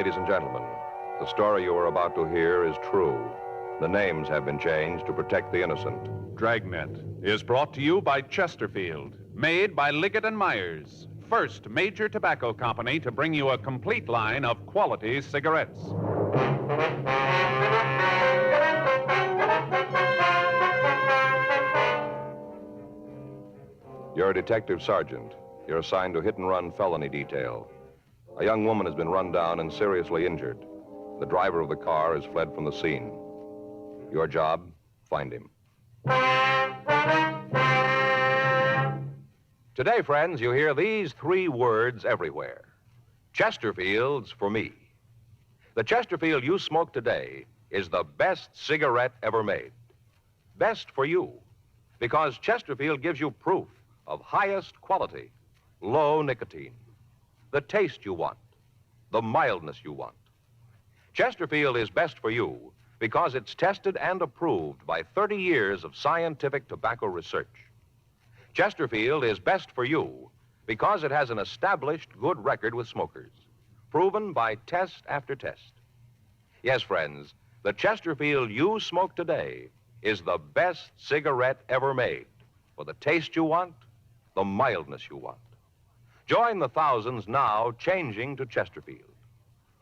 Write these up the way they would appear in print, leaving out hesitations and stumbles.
Ladies and gentlemen, the story you are about to hear is true. The names have been changed to protect the innocent. Dragnet is brought to you by Chesterfield, made by Liggett & Myers, first major tobacco company to bring you a complete line of quality cigarettes. You're a detective sergeant. You're assigned to hit-and-run felony detail. A young woman has been run down and seriously injured. The driver of the car has fled from the scene. Your job, find him. Today, friends, you hear these three words everywhere. Chesterfield's for me. The Chesterfield you smoke today is the best cigarette ever made. Best for you, because Chesterfield gives you proof of highest quality, low nicotine, the taste you want, the mildness you want. Chesterfield is best for you because it's tested and approved by 30 years of scientific tobacco research. Chesterfield is best for you because it has an established good record with smokers, proven by test after test. Yes, friends, the Chesterfield you smoke today is the best cigarette ever made for the taste you want, the mildness you want. Join the thousands now changing to Chesterfield.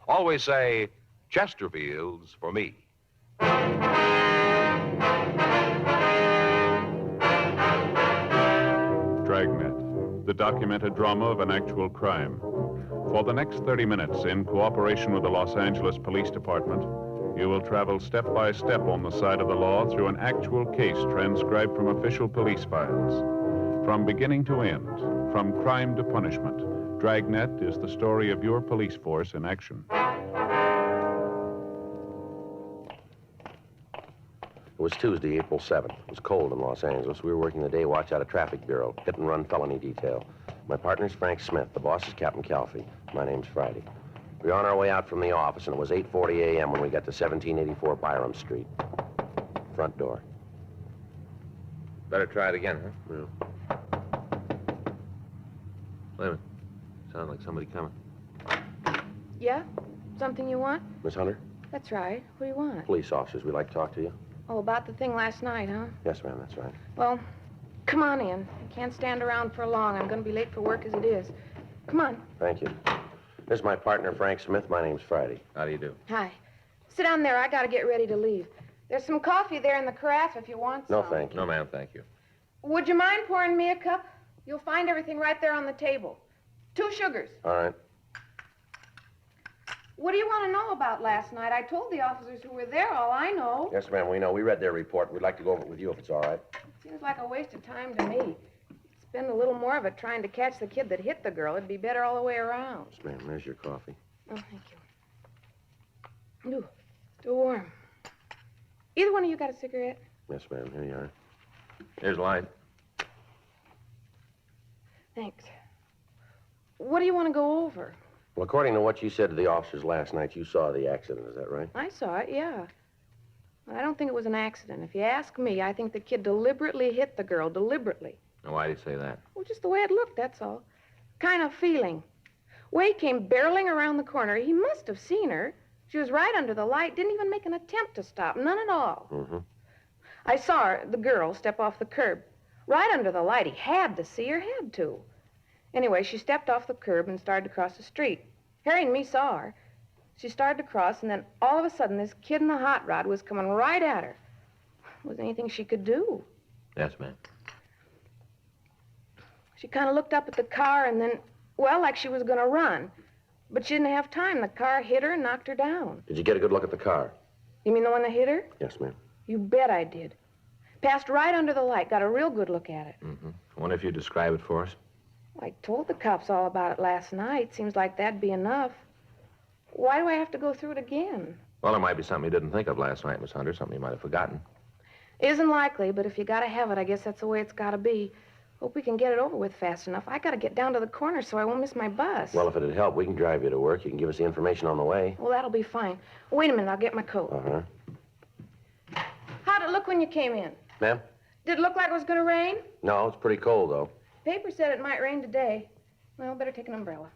Always say, Chesterfield's for me. Dragnet, the documented drama of an actual crime. For the next 30 minutes, in cooperation with the Los Angeles Police Department, you will travel step by step on the side of the law through an actual case transcribed from official police files. From beginning to end, from crime to punishment, Dragnet is the story of your police force in action. It was Tuesday, April 7th. It was cold in Los Angeles. We were working the day watch out of traffic bureau, hit-and-run felony detail. My partner's Frank Smith. The boss is Captain Calfee. My name's Friday. We were on our way out from the office, and it was 8:40 a.m. when we got to 1784 Byram Street. Front door. Better try it again, huh? Yeah. Wait a minute. Sounds like somebody coming. Yeah? Something you want? Miss Hunter? That's right. What do you want? Police officers. We'd like to talk to you. Oh, about the thing last night, huh? Yes, ma'am, that's right. Well, come on in. I can't stand around for long. I'm going to be late for work as it is. Come on. Thank you. This is my partner, Frank Smith. My name's Friday. How do you do? Hi. Sit down there. I got to get ready to leave. There's some coffee there in the carafe if you want some. No, thank you. No, ma'am, thank you. Would you mind pouring me a cup? You'll find everything right there on the table. 2 sugars. All right. What do you want to know about last night? I told the officers who were there all I know. Yes, ma'am, we know. We read their report. We'd like to go over it with you if it's all right. It seems like a waste of time to me. Spend a little more of it trying to catch the kid that hit the girl. It'd be better all the way around. Yes, ma'am. There's your coffee. Oh, thank you. Ooh, still warm. Either one of you got a cigarette? Yes, ma'am. Here you are. Here's a light. Thanks. What do you want to go over? Well, according to what you said to the officers last night, you saw the accident. Is that right? I saw it, yeah. But I don't think it was an accident. If you ask me, I think the kid deliberately hit the girl, deliberately. Now, why do you say that? Well, just the way it looked, that's all. Kind of feeling. Way came barreling around the corner. He must have seen her. She was right under the light, didn't even make an attempt to stop, none at all. Mm-hmm. I saw her, the girl, step off the curb. Right under the light. He had to see her, had to. Anyway, she stepped off the curb and started to cross the street. Harry and me saw her. She started to cross, and then all of a sudden, this kid in the hot rod was coming right at her. Was there anything she could do? Yes, ma'am. She kind of looked up at the car and then, well, like she was going to run. But she didn't have time. The car hit her and knocked her down. Did you get a good look at the car? You mean the one that hit her? Yes, ma'am. You bet I did. Passed right under the light. Got a real good look at it. Mm-hmm. I wonder if you'd describe it for us. I told the cops all about it last night. Seems like that'd be enough. Why do I have to go through it again? Well, there might be something you didn't think of last night, Miss Hunter, something you might have forgotten. Isn't likely, but if you gotta have it, I guess that's the way it's gotta be. Hope we can get it over with fast enough. I gotta get down to the corner so I won't miss my bus. Well, if it'd help, we can drive you to work. You can give us the information on the way. Well, that'll be fine. Wait a minute, I'll get my coat. Uh-huh. How'd it look when you came in? Ma'am? Did it look like it was gonna rain? No, it's pretty cold, though. Paper said it might rain today. Well, better take an umbrella.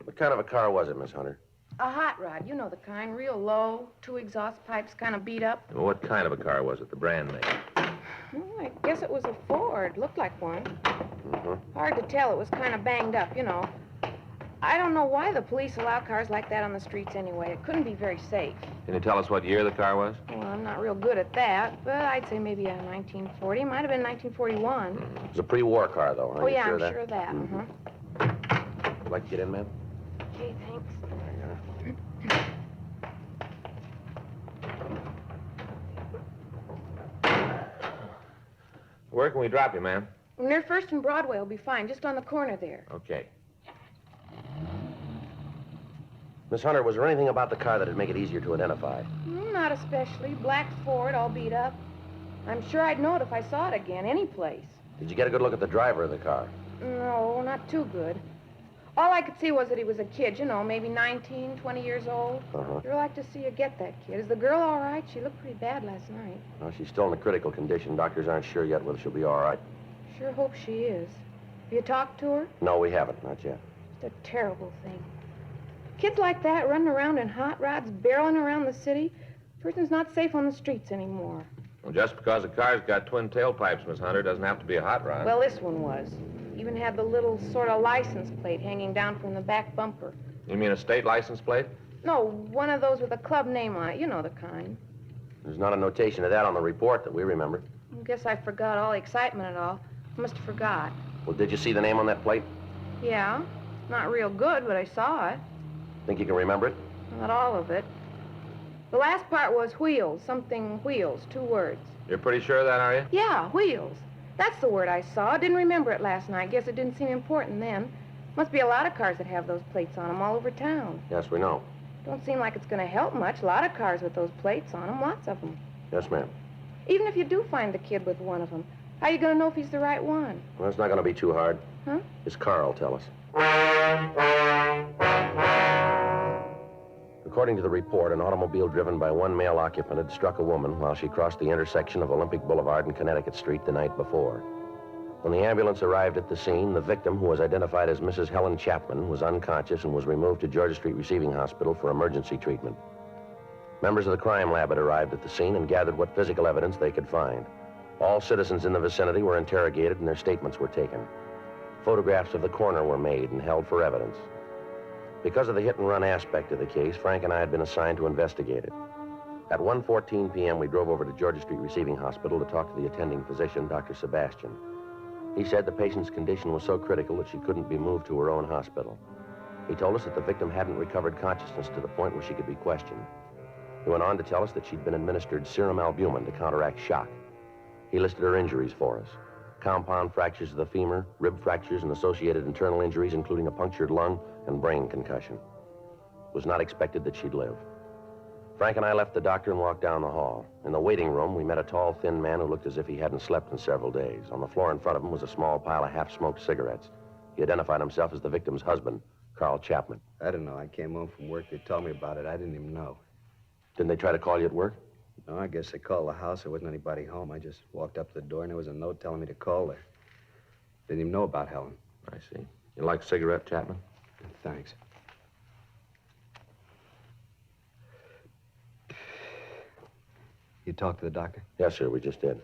What kind of a car was it, Miss Hunter? A hot rod, you know the kind, real low, 2 exhaust pipes kind of beat up. Well, what kind of a car was it, the brand name? Well, I guess it was a Ford. Looked like one. Mm-hmm. Hard to tell. It was kind of banged up, you know. I don't know why the police allow cars like that on the streets anyway. It couldn't be very safe. Can you tell us what year the car was? Well, I'm not real good at that, but I'd say maybe a 1940. Might have been 1941. It was a pre-war car, though, huh? Oh, You yeah, sure I'm of that? sure of that. Mm-hmm. Would like to get in, ma'am? Okay, thanks. Where can we drop you, ma'am? Near First and Broadway will be fine, just on the corner there. Okay. Miss Hunter, was there anything about the car that'd make it easier to identify? Not especially. Black Ford, all beat up. I'm sure I'd know it if I saw it again, any place. Did you get a good look at the driver of the car? No, not too good. All I could see was that he was a kid, you know, maybe 19, 20 years old. Uh-huh. Sure like to see you get that kid. Is the girl all right? She looked pretty bad last night. Well, she's still in a critical condition. Doctors aren't sure yet whether she'll be all right. Sure hope she is. Have you talked to her? No, we haven't. Not yet. It's a terrible thing. Kids like that running around in hot rods, barreling around the city. Person's not safe on the streets anymore. Well, just because a car's got twin tailpipes, Miss Hunter, doesn't have to be a hot rod. Well, this one was. Even had the little sort of license plate hanging down from the back bumper. You mean a state license plate? No, one of those with a club name on it. You know the kind. There's not a notation of that on the report that we remember. Guess I forgot all the excitement and all. Must have forgot. Well, did you see the name on that plate? Yeah. Not real good, but I saw it. Think you can remember it? Not all of it. The last part was wheels, something wheels, 2 words. You're pretty sure of that, are you? Yeah, wheels. That's the word I saw. Didn't remember it last night. Guess it didn't seem important then. Must be a lot of cars that have those plates on them all over town. Yes, we know. Don't seem like it's going to help much. A lot of cars with those plates on them, lots of them. Yes, ma'am. Even if you do find the kid with one of them, how are you going to know if he's the right one? Well, it's not going to be too hard. Huh? His car will tell us. According to the report, an automobile driven by one male occupant had struck a woman while she crossed the intersection of Olympic Boulevard and Connecticut Street the night before. When the ambulance arrived at the scene, the victim, who was identified as Mrs. Helen Chapman, was unconscious and was removed to Georgia Street Receiving Hospital for emergency treatment. Members of the crime lab had arrived at the scene and gathered what physical evidence they could find. All citizens in the vicinity were interrogated and their statements were taken. Photographs of the coroner were made and held for evidence. Because of the hit-and-run aspect of the case, Frank and I had been assigned to investigate it. At 1:14 p.m., we drove over to Georgia Street Receiving Hospital to talk to the attending physician, Dr. Sebastian. He said the patient's condition was so critical that she couldn't be moved to her own hospital. He told us that the victim hadn't recovered consciousness to the point where she could be questioned. He went on to tell us that she'd been administered serum albumin to counteract shock. He listed her injuries for us: compound fractures of the femur, rib fractures, and associated internal injuries, including a punctured lung and brain concussion. It was not expected that she'd live. Frank and I left the doctor and walked down the hall. In the waiting room, we met a tall, thin man who looked as if he hadn't slept in several days. On the floor in front of him was a small pile of half-smoked cigarettes. He identified himself as the victim's husband, Carl Chapman. I don't know. I came home from work. They told me about it. I didn't even know. Didn't they try to call you at work? No, I guess they called the house. There wasn't anybody home. I just walked up to the door, and there was a note telling me to call there. Didn't even know about Helen. I see. You like a cigarette, Chapman? Thanks. You talked to the doctor? Yes, sir, we just did.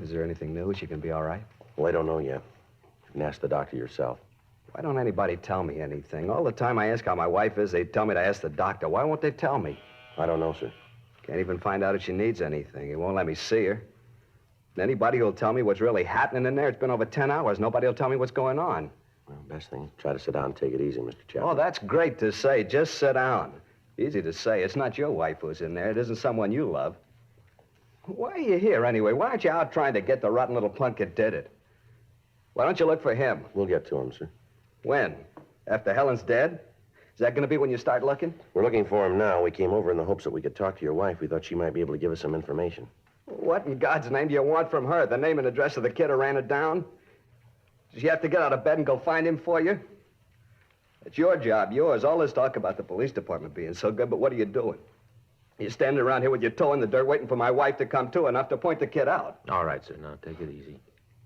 Is there anything new? She can be all right? Well, I don't know yet. You can ask the doctor yourself. Why don't anybody tell me anything? All the time I ask how my wife is, they tell me to ask the doctor. Why won't they tell me? I don't know, sir. Can't even find out if she needs anything. He won't let me see her. And anybody who'll tell me what's really happening in there, it's been over 10 hours. Nobody will tell me what's going on. Well, best thing, try to sit down and take it easy, Mr. Chapman. Oh, that's great to say. Just sit down. Easy to say. It's not your wife who's in there. It isn't someone you love. Why are you here, anyway? Why aren't you out trying to get the rotten little punk that did it? Why don't you look for him? We'll get to him, sir. When? After Helen's dead? Is that going to be when you start looking? We're looking for him now. We came over in the hopes that we could talk to your wife. We thought she might be able to give us some information. What in God's name do you want from her? The name and address of the kid who ran it down? Does she have to get out of bed and go find him for you? It's your job, yours. All this talk about the police department being so good, but what are you doing? You're standing around here with your toe in the dirt waiting for my wife to come to enough to point the kid out. All right, sir. Now, take it easy.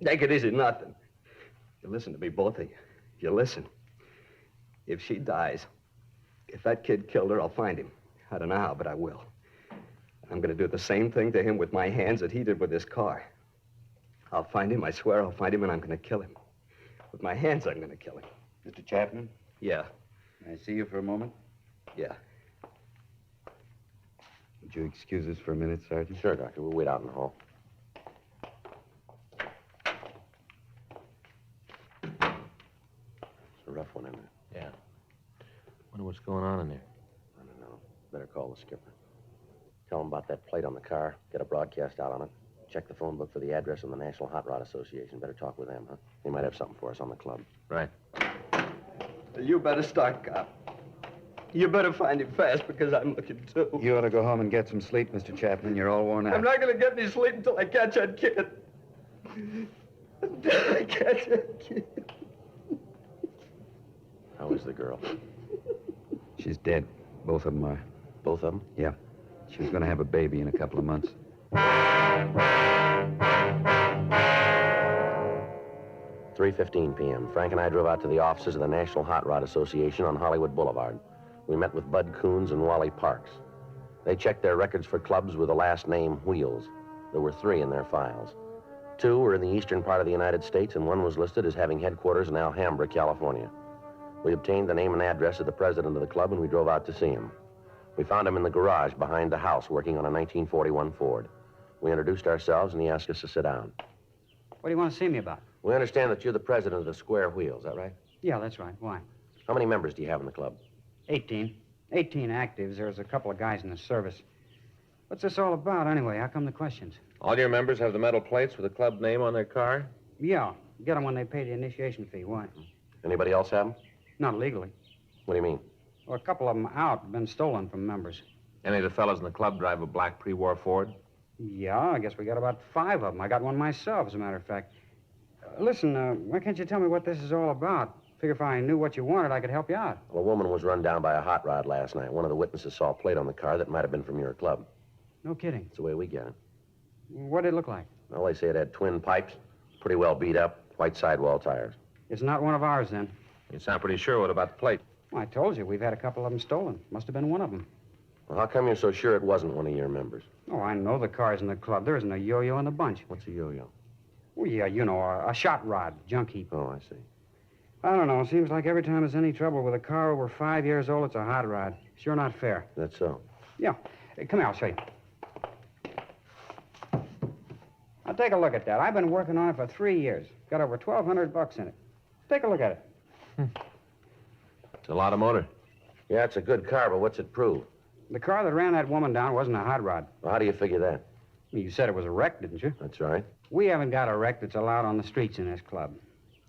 Take it easy, nothing. You listen to me, both of you. You listen. If she dies, If that kid killed her, I'll find him. I don't know how, but I will. I'm going to do the same thing to him with my hands that he did with his car. I'll find him, I swear I'll find him, and I'm going to kill him. With my hands, I'm going to kill him. Mr. Chapman, Yeah, may I see you for a moment? yeah. Would you excuse us for a minute, Sergeant? Sure, Doctor. We'll wait out in the hall. It's a rough one, isn't it? Yeah. Wonder what's going on in there. I don't know. Better call the skipper. Tell him about that plate on the car. Get a broadcast out on it. Check the phone book for the address of the National Hot Rod Association. Better talk with them, huh? They might have something for us on the club. Right. You better start, cop. You better find him fast because I'm looking too. You ought to go home and get some sleep, Mr. Chapman. You're all worn out. I'm not going to get any sleep until I catch that kid. Until I catch that kid. How is the girl? She's dead. Both of them are. Both of them? Yeah. She was going to have a baby in a couple of months. 3:15 p.m. Frank and I drove out to the offices of the National Hot Rod Association on Hollywood Boulevard. We met with Bud Coons and Wally Parks. They checked their records for clubs with the last name Wheels. There were 3 in their files. 2 were in the eastern part of the United States, and 1 was listed as having headquarters in Alhambra, California. We obtained the name and address of the president of the club, and we drove out to see him. We found him in the garage behind the house working on a 1941 Ford. We introduced ourselves, and he asked us to sit down. What do you want to see me about? We understand that you're the president of the Square Wheel, is that right? Yeah, that's right. Why? How many members do you have in the club? 18. 18 actives. There's a couple of guys in the service. What's this all about, anyway? How come the questions? All your members have the metal plates with the club name on their car? Yeah, get them when they pay the initiation fee. Why? Anybody else have them? Not legally. What do you mean? Well, a couple of them out, been stolen from members. Any of the fellas in the club drive a black pre-war Ford? Yeah, I guess we got about 5 of them. I got one myself, as a matter of fact. Listen, why can't you tell me what this is all about? Figure if I knew what you wanted, I could help you out. Well, a woman was run down by a hot rod last night. One of the witnesses saw a plate on the car that might have been from your club. No kidding. That's the way we get it. What did it look like? Well, they say it had twin pipes, pretty well beat up, white sidewall tires. It's not one of ours, then. You sound pretty sure. What about the plate? Well, I told you, we've had a couple of them stolen. Must have been one of them. Well, how come you're so sure it wasn't one of your members? Oh, I know the cars in the club. There isn't a yo-yo in the bunch. What's a yo-yo? Well, yeah, you know, a shot rod, junk heap. Oh, I see. I don't know. Seems like every time there's any trouble with a car over 5 years old, it's a hot rod. Sure not fair. That's so. Yeah. Come here, I'll show you. Now, take a look at that. I've been working on it for 3 years. Got over $1,200 in it. Take a look at it. It's a lot of motor. Yeah, it's a good car, but what's it prove? The car that ran that woman down wasn't a hot rod. Well, how do you figure that? You said it was a wreck, didn't you? That's right. We haven't got a wreck that's allowed on the streets in this club.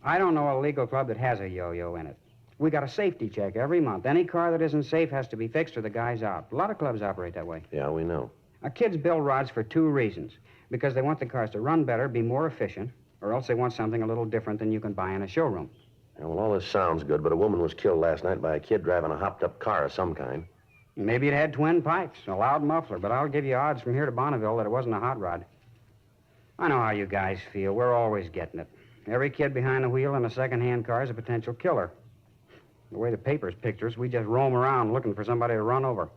I don't know a legal club that has a yo-yo in it. We got a safety check every month. Any car that isn't safe has to be fixed or the guy's out. A lot of clubs operate that way. Yeah, we know. Kids build rods for 2 reasons. Because they want the cars to run better, be more efficient, or else they want something a little different than you can buy in a showroom. Yeah, well, all this sounds good, but a woman was killed last night by a kid driving a hopped-up car of some kind. Maybe it had twin pipes, a loud muffler, but I'll give you odds from here to Bonneville that it wasn't a hot rod. I know how you guys feel. We're always getting it. Every kid behind the wheel in a second-hand car is a potential killer. The way the papers picture us, we just roam around looking for somebody to run over.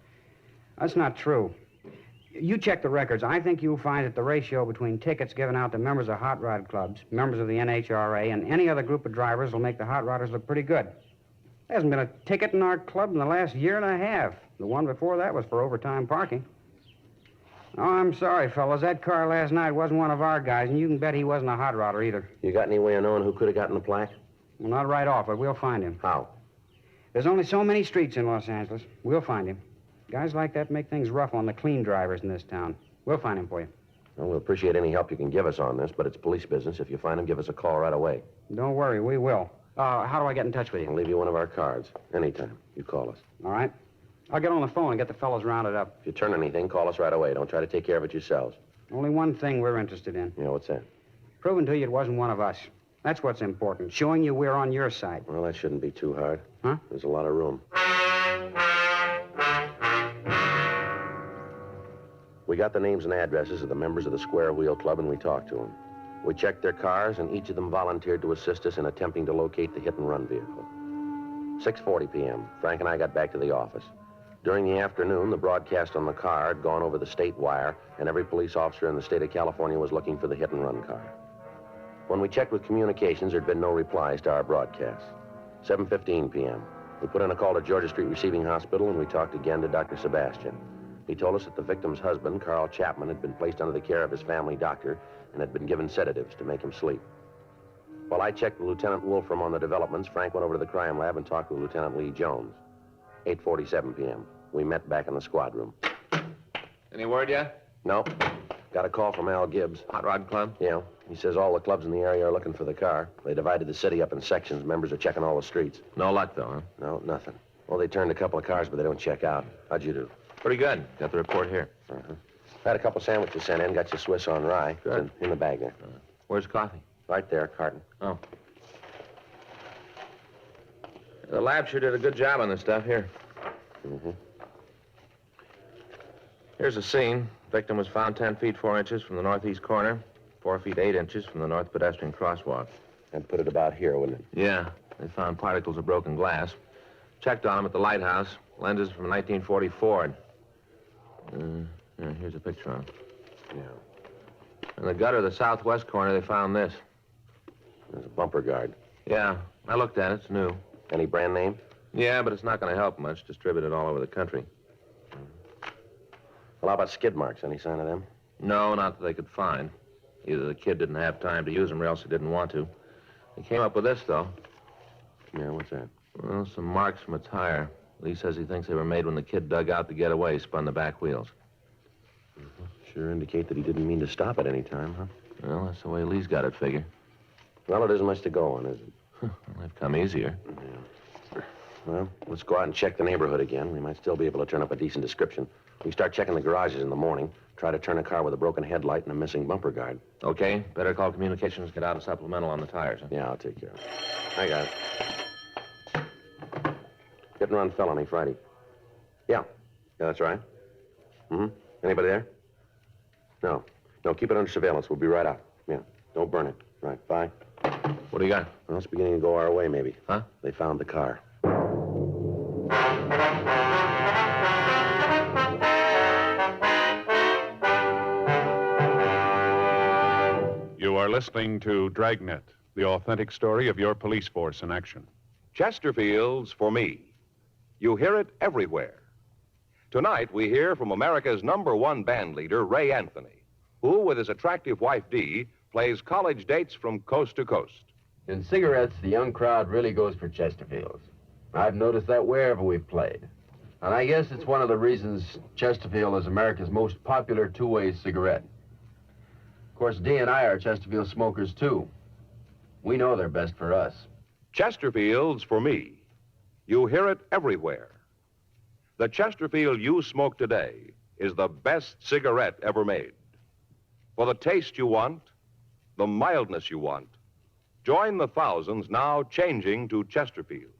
That's not true. You check the records. I think you'll find that the ratio between tickets given out to members of hot rod clubs, members of the NHRA, and any other group of drivers will make the hot rodders look pretty good. There hasn't been a ticket in our club in the last year and a half. The one before that was for overtime parking. Oh, I'm sorry, fellas. That car last night wasn't one of our guys, and you can bet he wasn't a hot rodder either. You got any way of knowing who could have gotten the plaque? Well, not right off, but we'll find him. How? There's only so many streets in Los Angeles. We'll find him. Guys like that make things rough on the clean drivers in this town. We'll find him for you. Well, we'll appreciate any help you can give us on this, but it's police business. If you find him, give us a call right away. Don't worry, we will. How do I get in touch with I'll you? leave you one of our cards. Anytime. You call us. All right. I'll get on the phone and get the fellas rounded up. If you turn anything, call us right away. Don't try to take care of it yourselves. Only one thing we're interested in. You know, what's that? Proving to you it wasn't one of us. That's what's important. Showing you we're on your side. Well, that shouldn't be too hard. Huh? There's a lot of room. We got the names and addresses of the members of the Square Wheel Club, and we talked to them. We checked their cars, and each of them volunteered to assist us in attempting to locate the hit-and-run vehicle. 6:40 p.m. Frank and I got back to the office. During the afternoon, the broadcast on the car had gone over the state wire, and every police officer in the state of California was looking for the hit-and-run car. When we checked with communications, there'd been no replies to our broadcast. 7:15 p.m. We put in a call to Georgia Street Receiving Hospital, and we talked again to Dr. Sebastian. He told us that the victim's husband, Carl Chapman, had been placed under the care of his family doctor and had been given sedatives to make him sleep. While I checked with Lieutenant Wolfram on the developments, Frank went over to the crime lab and talked with Lieutenant Lee Jones. 8:47 p.m. We met back in the squad room. Any word yet? No. Got a call from Al Gibbs. Hot Rod Club? Yeah. He says all the clubs in the area are looking for the car. They divided the city up in sections. Members are checking all the streets. No luck, though, huh? No, nothing. Well, they turned a couple of cars, but they don't check out. How'd you do? Pretty good. Got the report here. Uh-huh. Had a couple sandwiches sent in. Got your Swiss on rye. Good. In the bag there. Where's the coffee? Right there, carton. Oh. The lab sure did a good job on this stuff. Here. Mm-hmm. Here's the scene. Victim was found 10 feet 4 inches from the northeast corner, 4 feet 8 inches from the north pedestrian crosswalk. And put it about here, wouldn't it? Yeah. They found particles of broken glass. Checked on him at the lighthouse. Lenses from 1944. Here's a picture of him. Yeah. In the gutter of the southwest corner, they found this. There's a bumper guard. Yeah, I looked at it. It's new. Any brand name? Yeah, but it's not going to help much. Distributed all over the country. Well, how about skid marks? Any sign of them? No, not that they could find. Either the kid didn't have time to use them or else he didn't want to. They came up with this, though. Yeah, what's that? Well, some marks from a tire. Lee says he thinks they were made when the kid dug out to get away, spun the back wheels. Sure indicate that he didn't mean to stop at any time, huh? Well, that's the way Lee's got it figured. Well, it isn't much to go on, is it? Well, they've come easier. Yeah. Well, let's go out and check the neighborhood again. We might still be able to turn up a decent description. We start checking the garages in the morning. Try to turn a car with a broken headlight and a missing bumper guard. Okay, better call communications, get out a supplemental on the tires. Huh? Yeah, I'll take care of it. I got it. Hit and run felony Friday. Yeah, that's right. Mm-hmm. Anybody there? No. No, keep it under surveillance. We'll be right out. Yeah, don't burn it. Right, bye. What do you got? Well, it's beginning to go our way, maybe. Huh? They found the car. You are listening to Dragnet, the authentic story of your police force in action. Chesterfield's for me. You hear it everywhere. Tonight, we hear from America's #1 band leader, Ray Anthony, who, with his attractive wife, Dee, plays college dates from coast to coast. In cigarettes, the young crowd really goes for Chesterfields. I've noticed that wherever we've played. And I guess it's one of the reasons Chesterfield is America's most popular two-way cigarette. Of course, Dee and I are Chesterfield smokers, too. We know they're best for us. Chesterfield's for me. You hear it everywhere. The Chesterfield you smoke today is the best cigarette ever made. For the taste you want, the mildness you want, join the thousands now changing to Chesterfield.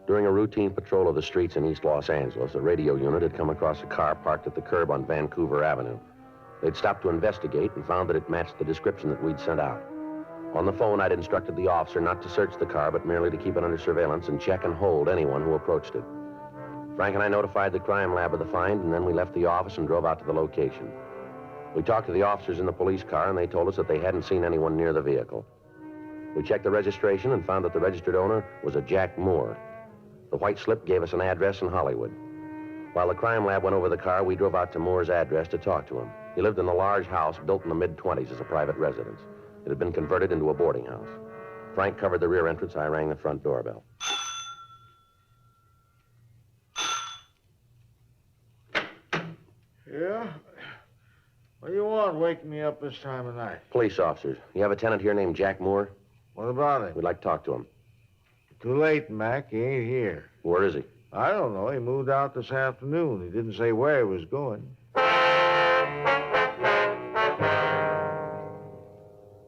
During a routine patrol of the streets in East Los Angeles, a radio unit had come across a car parked at the curb on Vancouver Avenue. They'd stopped to investigate and found that it matched the description that we'd sent out. On the phone, I'd instructed the officer not to search the car, but merely to keep it under surveillance and check and hold anyone who approached it. Frank and I notified the crime lab of the find, and then we left the office and drove out to the location. We talked to the officers in the police car, and they told us that they hadn't seen anyone near the vehicle. We checked the registration and found that the registered owner was a Jack Moore. The white slip gave us an address in Hollywood. While the crime lab went over the car, we drove out to Moore's address to talk to him. He lived in a large house built in the mid-20s as a private residence. It had been converted into a boarding house. Frank covered the rear entrance. I rang the front doorbell. Yeah? What do you want waking me up this time of night? Police officers. You have a tenant here named Jack Moore? What about it? We'd like to talk to him. Too late, Mac. He ain't here. Where is he? I don't know. He moved out this afternoon. He didn't say where he was going.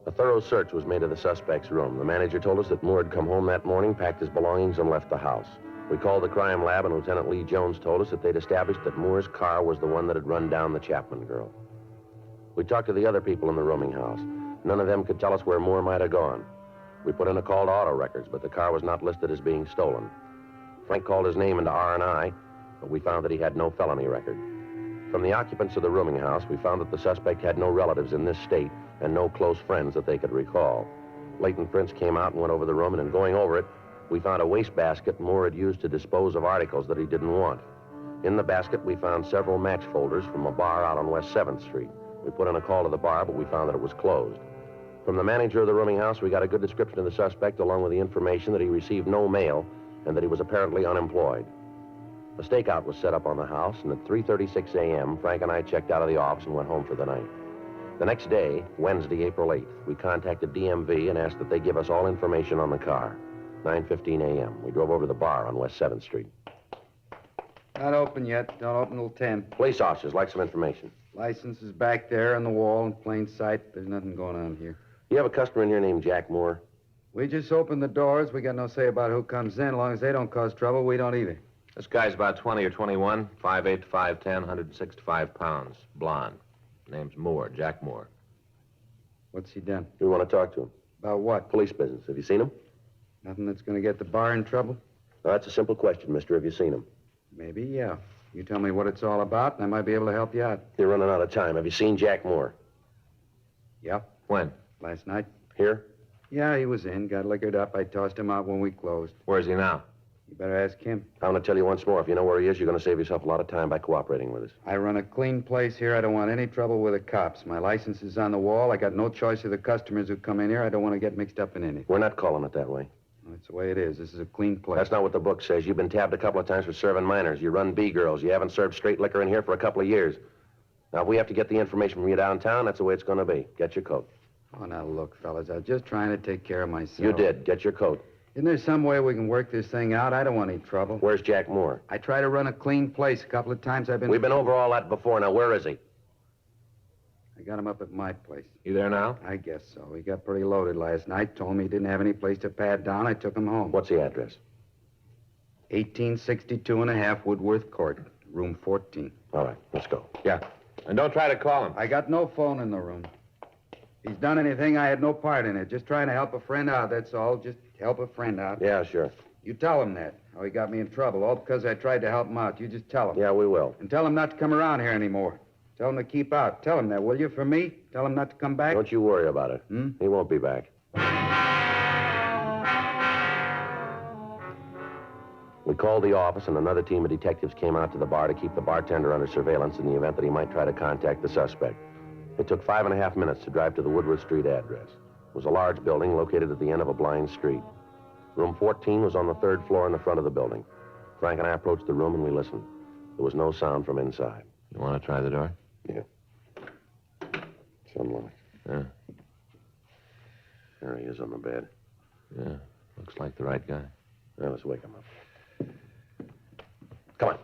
A thorough search was made of the suspect's room. The manager told us that Moore had come home that morning, packed his belongings, and left the house. We called the crime lab, and Lieutenant Lee Jones told us that they'd established that Moore's car was the one that had run down the Chapman girl. We talked to the other people in the rooming house. None of them could tell us where Moore might have gone. We put in a call to auto records, but the car was not listed as being stolen. Frank called his name into R&I, but we found that he had no felony record. From the occupants of the rooming house, we found that the suspect had no relatives in this state and no close friends that they could recall. Leighton Prince came out and went over the room, and in going over it, we found a wastebasket Moore had used to dispose of articles that he didn't want. In the basket, we found several match folders from a bar out on West 7th Street. We put in a call to the bar, but we found that it was closed. From the manager of the rooming house, we got a good description of the suspect, along with the information that he received no mail and that he was apparently unemployed. A stakeout was set up on the house, and at 3:36 a.m., Frank and I checked out of the office and went home for the night. The next day, Wednesday, April 8th, we contacted DMV and asked that they give us all information on the car. 9:15 a.m., we drove over to the bar on West 7th Street. Not open yet. Don't open till 10. Police officers like some information. License is back there on the wall in plain sight. There's nothing going on here. You have a customer in here named Jack Moore? We just opened the doors. We got no say about who comes in. As long as they don't cause trouble, we don't either. This guy's about 20 or 21, 5'8", 5'10", 165 pounds, blonde. Name's Moore, Jack Moore. What's he done? We want to talk to him. About what? Police business. Have you seen him? Nothing that's going to get the bar in trouble? No, that's a simple question, mister. Have you seen him? Maybe, yeah. You tell me what it's all about, and I might be able to help you out. You're running out of time. Have you seen Jack Moore? Yeah. When? Last night? Here? Yeah, he was in. Got liquored up. I tossed him out when we closed. Where's he now? You better ask him. I'm going to tell you once more. If you know where he is, you're going to save yourself a lot of time by cooperating with us. I run a clean place here. I don't want any trouble with the cops. My license is on the wall. I got no choice of the customers who come in here. I don't want to get mixed up in anything. We're not calling it that way. That's the way it is. This is a clean place. That's not what the book says. You've been tabbed a couple of times for serving minors. You run B-girls. You haven't served straight liquor in here for a couple of years. Now, if we have to get the information from you downtown, that's the way it's going to be. Get your coat. Oh, now, look, fellas, I was just trying to take care of myself. You did. Get your coat. Isn't there some way we can work this thing out? I don't want any trouble. Where's Jack Moore? I try to run a clean place. A couple of times I've been... We've been over all that before. Now, where is he? I got him up at my place. You there now? I guess so. He got pretty loaded last night. Told me he didn't have any place to pad down. I took him home. What's the address? 1862 and a half Woodworth Court, room 14. All right, let's go. Yeah. And don't try to call him. I got no phone in the room. If he's done anything, I had no part in it. Just trying to help a friend out, that's all. Just help a friend out. Yeah, sure. You tell him that. How he got me in trouble, all because I tried to help him out. You just tell him. Yeah, we will. And tell him not to come around here anymore. Tell him to keep out. Tell him that, will you, for me? Tell him not to come back. Don't you worry about it. He won't be back. We called the office, and another team of detectives came out to the bar to keep the bartender under surveillance in the event that he might try to contact the suspect. It took 5.5 minutes to drive to the Woodward Street address. It was a large building located at the end of a blind street. Room 14 was on the 3rd floor in the front of the building. Frank and I approached the room, and we listened. There was no sound from inside. You want to try the door? Yeah. It's unlocked. Yeah. There he is on the bed. Yeah. Looks like the right guy. Well, let's wake him up. Come on.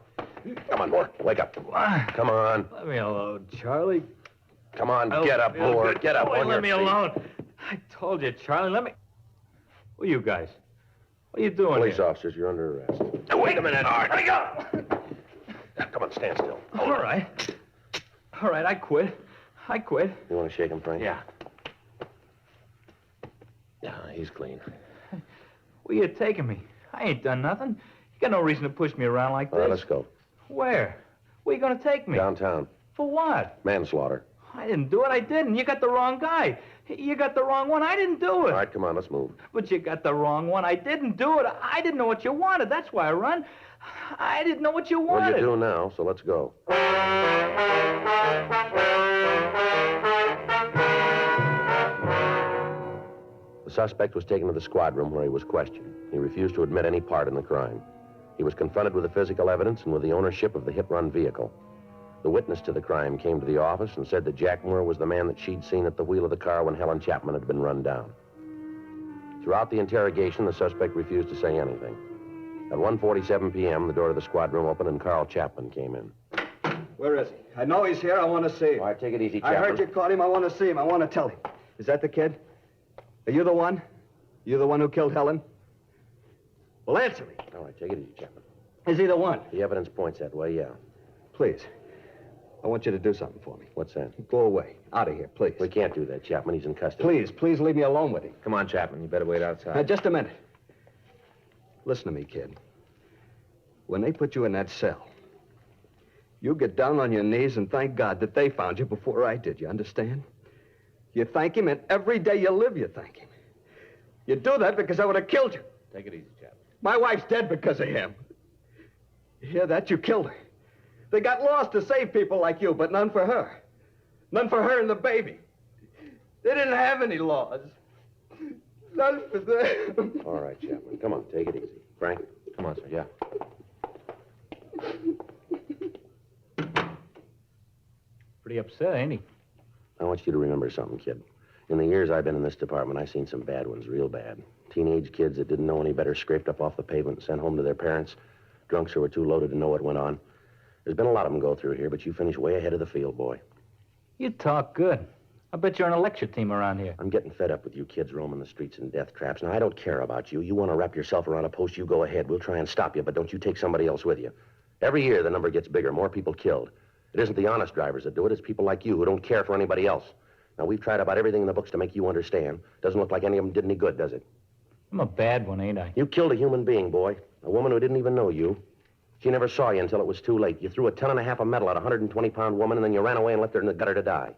Come on, Moore. Wake up. Come on. Let me alone, Charlie. Come on. Get up, Moore. Get up. Let me alone. I told you, Charlie. Let me. Who are you guys? What are you doing Police here? officers, you're under arrest. Now, wait a minute. All right, let me go. Now, come on, stand still. All right. All right, I quit. You want to shake him, Frank? Yeah. Yeah, he's clean. Where you taking me? I ain't done nothing. You got no reason to push me around like All this. right, let's go. Where? Where you gonna take me? Downtown. For what? Manslaughter. I didn't do it. I didn't. You got the wrong guy. You got the wrong one. I didn't do it. All right, come on, let's move. But you got the wrong one. I didn't do it. I didn't know what you wanted. That's why I run. I didn't know what you Well, wanted. you do now, so let's go. The suspect was taken to the squad room where he was questioned. He refused to admit any part in the crime. He was confronted with the physical evidence and with the ownership of the hit-run vehicle. The witness to the crime came to the office and said that Jack Moore was the man that she'd seen at the wheel of the car when Helen Chapman had been run down. Throughout the interrogation, the suspect refused to say anything. At 1:47 p.m., the door to the squad room opened and Carl Chapman came in. Where is he? I know he's here. I want to see him. All right, take it easy, I Chapman. heard you caught him. I want to see him. I want to tell him. Is that the kid? Are you the one? You the one who killed Helen? Well, answer me. All right, take it easy, Chapman. Is he the one? The evidence points that way, yeah. Please. I want you to do something for me. What's that? Go away. Out of here, please. We can't do that, Chapman. He's in custody. Please leave me alone with him. Come on, Chapman. You better wait outside. Now, just a minute. Listen to me, kid. When they put you in that cell, you get down on your knees and thank God that they found you before I did. You understand? You thank him, and every day you live, you thank him. You do that because I would have killed you. Take it easy, Chapman. My wife's dead because of him. You hear that? You killed her. They got laws to save people like you, but none for her. None for her and the baby. They didn't have any laws. None for them. All right, Chapman. Come on, take it easy. Frank? Come on, sir. Yeah. Pretty upset, ain't he? I want you to remember something, kid. In the years I've been in this department, I've seen some bad ones, real bad. Teenage kids that didn't know any better scraped up off the pavement and sent home to their parents. Drunks who were too loaded to know what went on. There's been a lot of them go through here, but you finish way ahead of the field, boy. You talk good. I bet you're on a lecture team around here. I'm getting fed up with you kids roaming the streets in death traps. Now, I don't care about you. You want to wrap yourself around a post, you go ahead. We'll try and stop you, but don't you take somebody else with you. Every year, the number gets bigger, more people killed. It isn't the honest drivers that do it. It's people like you who don't care for anybody else. Now, we've tried about everything in the books to make you understand. Doesn't look like any of them did any good, does it? I'm a bad one, ain't I? You killed a human being, boy. A woman who didn't even know you. She never saw you until it was too late. You threw a ton and a half of metal at a 120-pound woman, and then you ran away and left her in the gutter to die.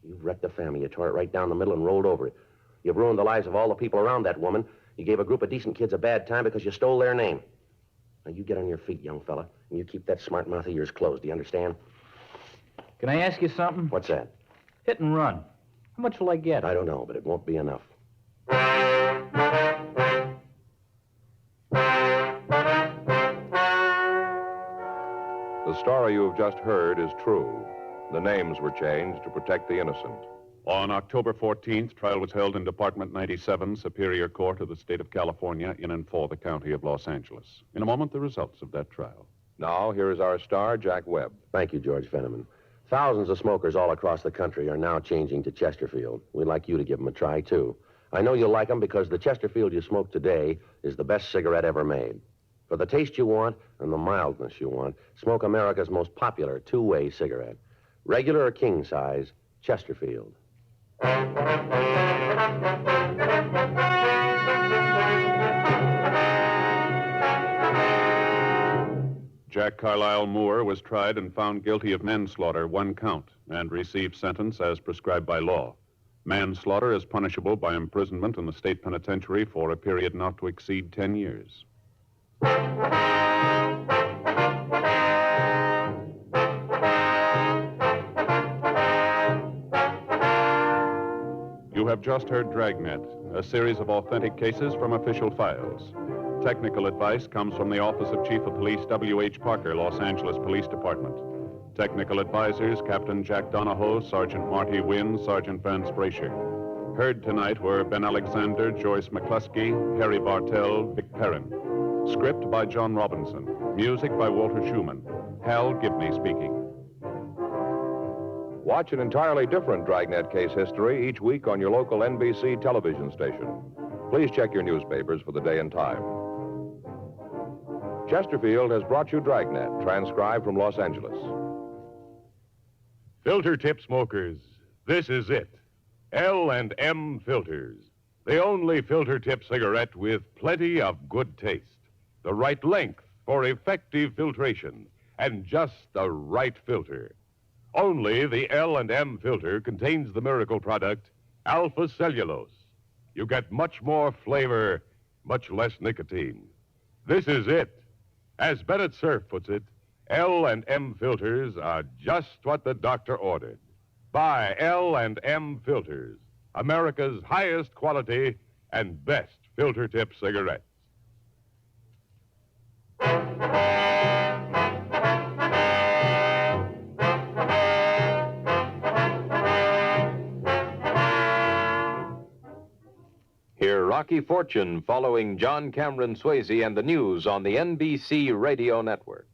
You've wrecked the family. You tore it right down the middle and rolled over it. You've ruined the lives of all the people around that woman. You gave a group of decent kids a bad time because you stole their name. Now, you get on your feet, young fella, and you keep that smart mouth of yours closed. Do you understand? Can I ask you something? What's that? Hit and run. How much will I get? I don't know, but it won't be enough. The story you have just heard is true. The names were changed to protect the innocent. On October 14th, trial was held in Department 97, Superior Court of the State of California, in and for the County of Los Angeles. In a moment, the results of that trial. Now, here is our star, Jack Webb. Thank you, George Fenneman. Thousands of smokers all across the country are now changing to Chesterfield. We'd like you to give them a try, too. I know you'll like them because the Chesterfield you smoke today is the best cigarette ever made. For the taste you want and the mildness you want, smoke America's most popular two-way cigarette. Regular or king size, Chesterfield. Jack Carlisle Moore was tried and found guilty of manslaughter, 1 count, and received sentence as prescribed by law. Manslaughter is punishable by imprisonment in the state penitentiary for a period not to exceed 10 years. You have just heard Dragnet, a series of authentic cases from official files. Technical advice comes from the Office of Chief of Police W.H. Parker, Los Angeles Police Department. Technical advisors, Captain Jack Donahoe, Sergeant Marty Wynn, Sergeant Vance Brasher. Heard tonight were Ben Alexander, Joyce McCluskey, Harry Bartell, Vic Perrin. Script by John Robinson. Music by Walter Schumann. Hal Gibney speaking. Watch an entirely different Dragnet case history each week on your local NBC television station. Please check your newspapers for the day and time. Chesterfield has brought you Dragnet, transcribed from Los Angeles. Filter tip smokers, this is it. L&M Filters. The only filter tip cigarette with plenty of good taste. The right length for effective filtration and just the right filter. Only the L&M filter contains the miracle product, alpha cellulose. You get much more flavor, much less nicotine. This is it. As Bennett Cerf puts it, L&M filters are just what the doctor ordered. Buy L&M filters, America's highest quality and best filter tip cigarettes. Hear Rocky Fortune following John Cameron Swayze and the news on the NBC Radio Network.